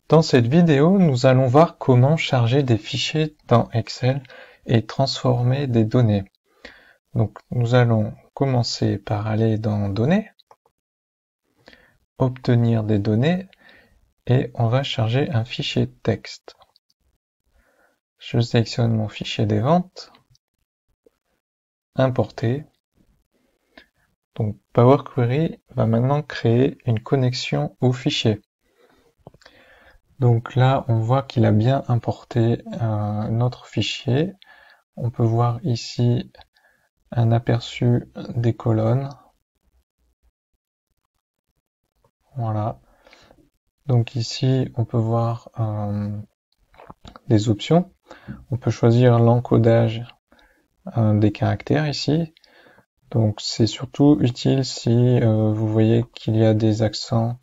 Dans cette vidéo, nous allons voir comment charger des fichiers dans Excel et transformer des données. Donc, nous allons commencer par aller dans Données, obtenir des données, et on va charger un fichier texte. Je sélectionne mon fichier des ventes, importer. Donc, Power Query va maintenant créer une connexion au fichier. Donc là, on voit qu'il a bien importé notre fichier. On peut voir ici un aperçu des colonnes. Voilà. Donc ici, on peut voir des options. On peut choisir l'encodage des caractères ici. Donc c'est surtout utile si vous voyez qu'il y a des accents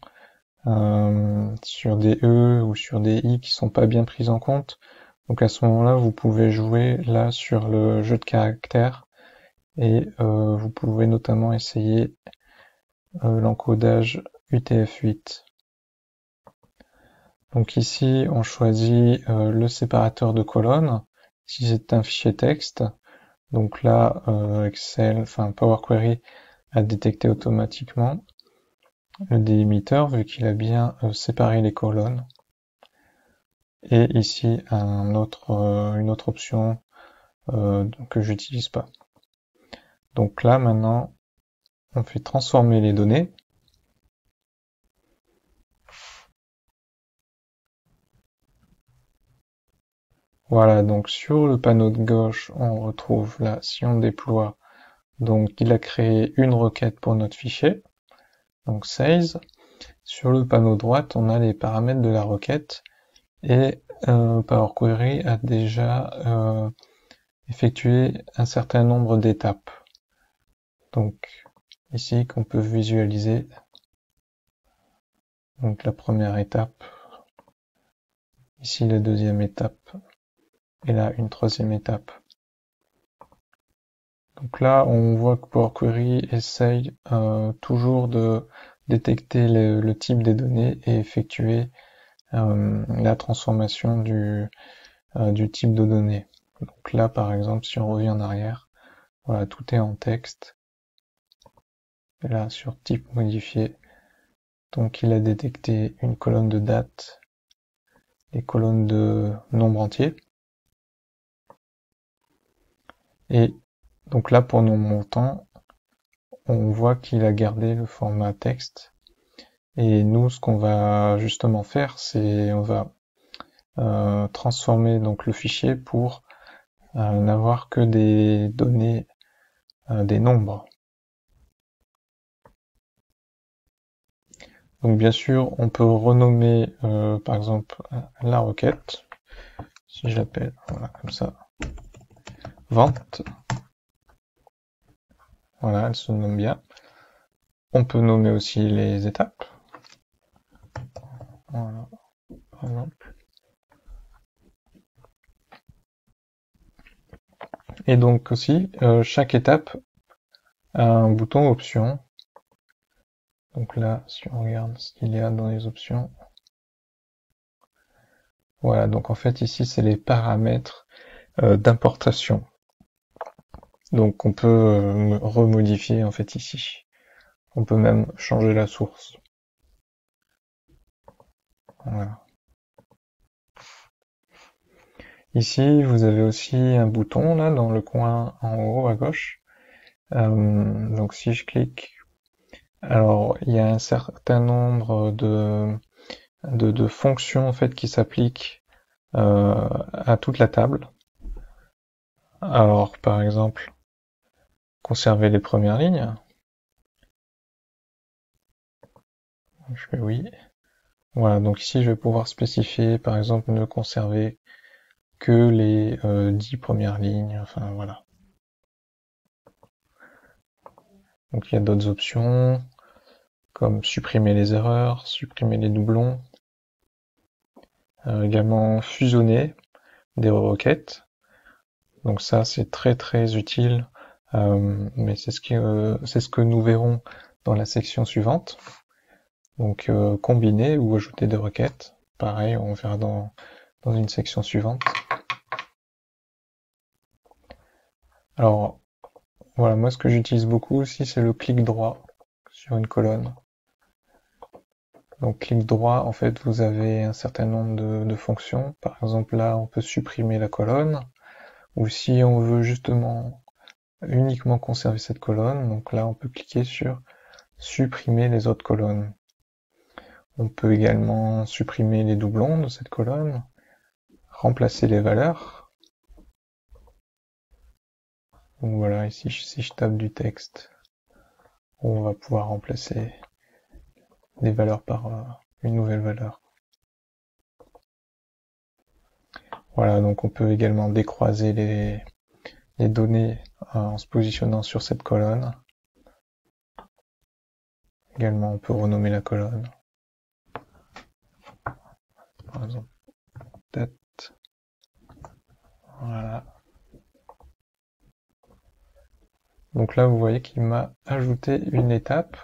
sur des E ou sur des I qui sont pas bien pris en compte. Donc à ce moment-là, vous pouvez jouer là sur le jeu de caractères et vous pouvez notamment essayer l'encodage UTF-8. Donc ici, on choisit le séparateur de colonnes, si c'est un fichier texte. Donc là, Power Query a détecté automatiquement le délimiteur vu qu'il a bien séparé les colonnes. Et ici, une autre option que j'utilise pas. Donc là, maintenant, on fait transformer les données. Voilà, donc sur le panneau de gauche, on retrouve là, si on déploie, donc il a créé une requête pour notre fichier, donc seize. Sur le panneau droite, on a les paramètres de la requête et Power Query a déjà effectué un certain nombre d'étapes. Donc ici qu'on peut visualiser, donc la première étape, ici la deuxième étape, et là une troisième étape. Donc là, on voit que Power Query essaye toujours de détecter le type des données et effectuer la transformation du type de données. Donc là, par exemple, si on revient en arrière, voilà, tout est en texte. Et là, sur type modifié, donc il a détecté une colonne de date, des colonnes de nombre entier. Et donc là, pour nos montants, on voit qu'il a gardé le format texte. Et nous, ce qu'on va justement faire, c'est on va transformer donc le fichier pour n'avoir que des données, des nombres. Donc bien sûr, on peut renommer par exemple la requête. Si je l'appelle voilà comme ça, vente. Voilà, elle se nomme bien. On peut nommer aussi les étapes. Voilà, par exemple. Et donc aussi, chaque étape a un bouton option. Donc là, si on regarde ce qu'il y a dans les options, voilà, donc en fait ici c'est les paramètres d'importation. Donc on peut remodifier en fait ici. On peut même changer la source. Voilà. Ici vous avez aussi un bouton là dans le coin en haut à gauche. Donc si je clique, alors il y a un certain nombre de fonctions en fait qui s'appliquent à toute la table. Alors par exemple, conserver les premières lignes. Je fais oui. Voilà, donc ici je vais pouvoir spécifier par exemple ne conserver que les 10 premières lignes, enfin voilà. Donc il y a d'autres options comme supprimer les erreurs, supprimer les doublons, également fusionner des requêtes. Donc ça c'est très très utile, mais c'est ce que nous verrons dans la section suivante. Donc combiner ou ajouter des requêtes. pareil, on verra dans une section suivante. Alors, voilà, moi ce que j'utilise beaucoup aussi, c'est le clic droit sur une colonne. Donc clic droit, en fait, vous avez un certain nombre de fonctions. Par exemple, là, on peut supprimer la colonne. Ou si on veut justement uniquement conserver cette colonne, donc là, on peut cliquer sur supprimer les autres colonnes. On peut également supprimer les doublons de cette colonne, remplacer les valeurs. Donc voilà, ici, si je tape du texte, on va pouvoir remplacer des valeurs par une nouvelle valeur. Voilà, donc on peut également décroiser les données en se positionnant sur cette colonne. Également, on peut renommer la colonne. Par exemple, date. Voilà. Donc là, vous voyez qu'il m'a ajouté une étape.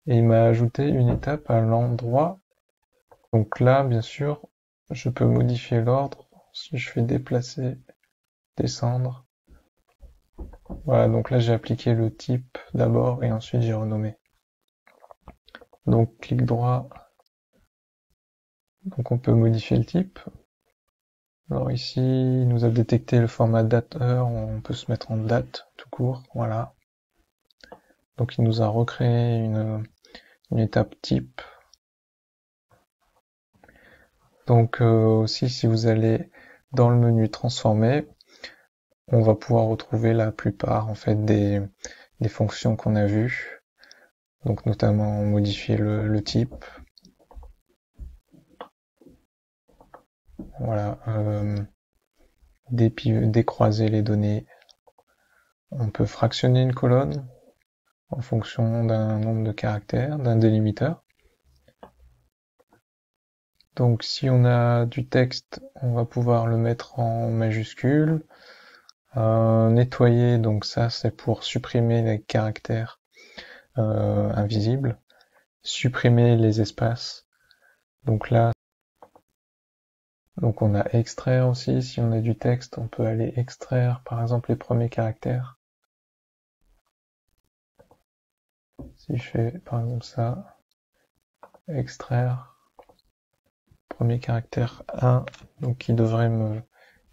Et il m'a ajouté une étape à l'endroit. Donc là, bien sûr, je peux modifier l'ordre. Si je fais déplacer, descendre. Voilà, donc là, j'ai appliqué le type d'abord et ensuite j'ai renommé. Donc, clic droit. Donc on peut modifier le type. Alors ici, il nous a détecté le format date-heure, on peut se mettre en date tout court, voilà. Donc il nous a recréé une étape type. Donc aussi, si vous allez dans le menu transformer, on va pouvoir retrouver la plupart en fait des fonctions qu'on a vues. Donc notamment modifier le type. Voilà. Décroiser les données. On peut fractionner une colonne en fonction d'un nombre de caractères, d'un délimiteur. Donc si on a du texte, on va pouvoir le mettre en majuscule. Nettoyer, donc ça c'est pour supprimer les caractères invisibles. Supprimer les espaces. Donc là, donc on a extraire aussi. Si on a du texte, on peut aller extraire par exemple les premiers caractères. Si je fais par exemple ça, extraire premier caractère 1, donc qui devrait me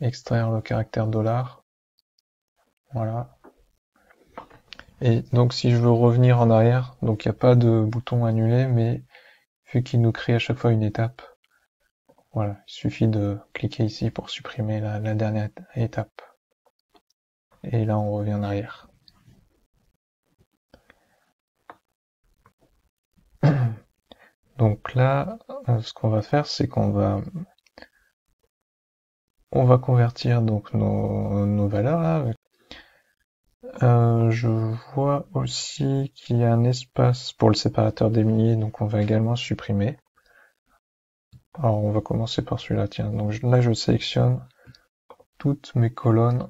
extraire le caractère $. Voilà. Et donc si je veux revenir en arrière, donc il n'y a pas de bouton annuler, mais vu qu'il nous crée à chaque fois une étape, voilà, il suffit de cliquer ici pour supprimer la dernière étape. Et là on revient en arrière. Donc là, ce qu'on va faire, c'est qu'on va convertir donc nos valeurs là. Je vois aussi qu'il y a un espace pour le séparateur des milliers, donc on va également supprimer. Alors on va commencer par celui-là, tiens. Donc là je sélectionne toutes mes colonnes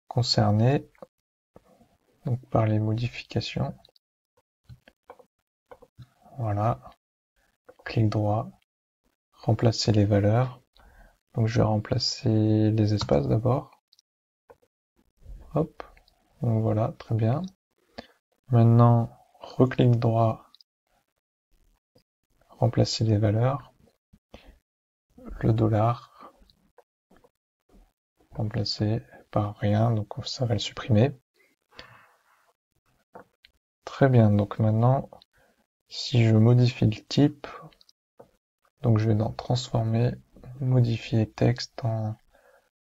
concernées, donc par les modifications. Voilà. Clic droit, remplacer les valeurs. Donc je vais remplacer les espaces d'abord. Hop. Donc voilà, très bien. Maintenant, reclic droit, remplacer les valeurs. Le $, remplacer par rien, donc ça va le supprimer. Très bien, donc maintenant, si je modifie le type, donc je vais dans transformer, modifier texte en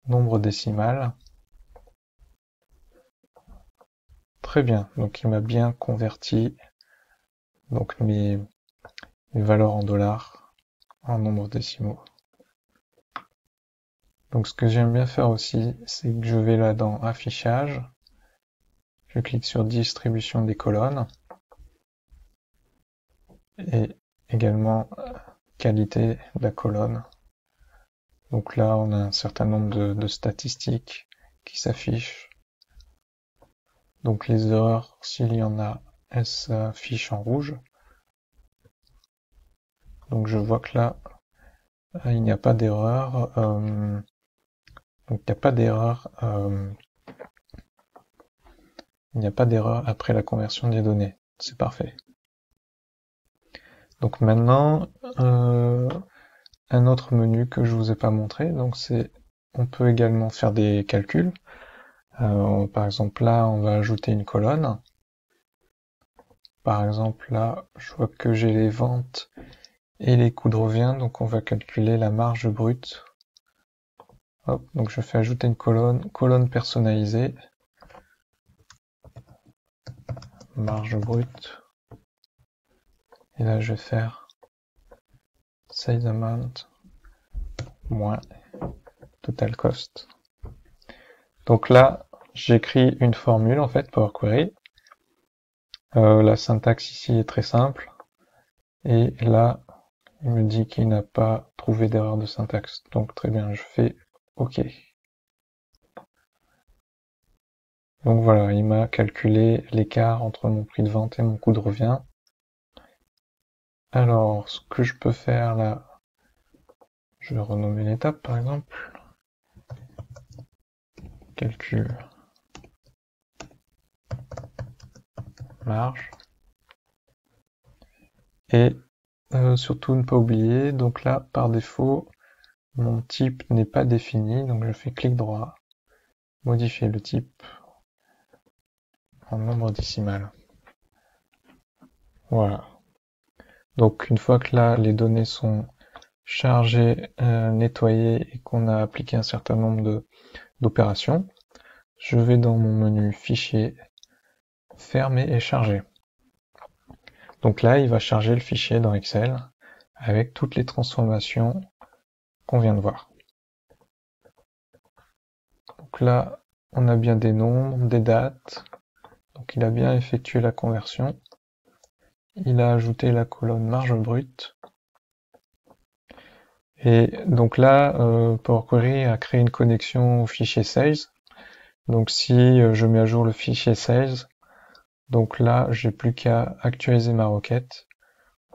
nombre décimal. Très bien, donc il m'a bien converti donc mes valeurs en dollars en nombre décimaux. Donc ce que j'aime bien faire aussi, c'est que je vais là dans affichage, je clique sur distribution des colonnes et également qualité de la colonne. Donc là on a un certain nombre de statistiques qui s'affichent. Donc les erreurs, s'il y en a, elles s'affichent en rouge. Donc je vois que là, il n'y a pas d'erreur. Donc il n'y a pas d'erreur. Il n'y a pas d'erreur après la conversion des données. C'est parfait. Donc maintenant, un autre menu que je vous ai pas montré, donc on peut également faire des calculs. Par exemple là, on va ajouter une colonne. Par exemple là, je vois que j'ai les ventes et les coûts de revient, donc on va calculer la marge brute. Hop, donc je fais ajouter une colonne personnalisée, marge brute. Et là, je vais faire sales amount moins total cost. Donc là, j'écris une formule en fait, Power Query. La syntaxe ici est très simple. Et là, il me dit qu'il n'a pas trouvé d'erreur de syntaxe. Donc très bien, je fais OK. Donc voilà, il m'a calculé l'écart entre mon prix de vente et mon coût de revient. Alors, ce que je peux faire là, je vais renommer l'étape par exemple. Calcul marge. Et surtout ne pas oublier, donc là, par défaut, mon type n'est pas défini, donc je fais clic droit, modifier le type en nombre décimal. Voilà. Donc une fois que là, les données sont chargées, nettoyées et qu'on a appliqué un certain nombre d'opérations, je vais dans mon menu Fichier, Fermer et Charger. Donc là, il va charger le fichier dans Excel avec toutes les transformations qu'on vient de voir. Donc là, on a bien des nombres, des dates. Donc il a bien effectué la conversion. Il a ajouté la colonne marge brute. Et donc là, Power Query a créé une connexion au fichier sales. Donc si je mets à jour le fichier sales, donc là, j'ai plus qu'à actualiser ma requête.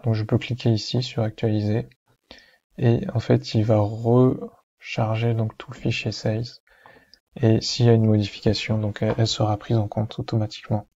Donc je peux cliquer ici sur actualiser. Et en fait, il va recharger donc tout le fichier sales. Et s'il y a une modification, donc elle sera prise en compte automatiquement.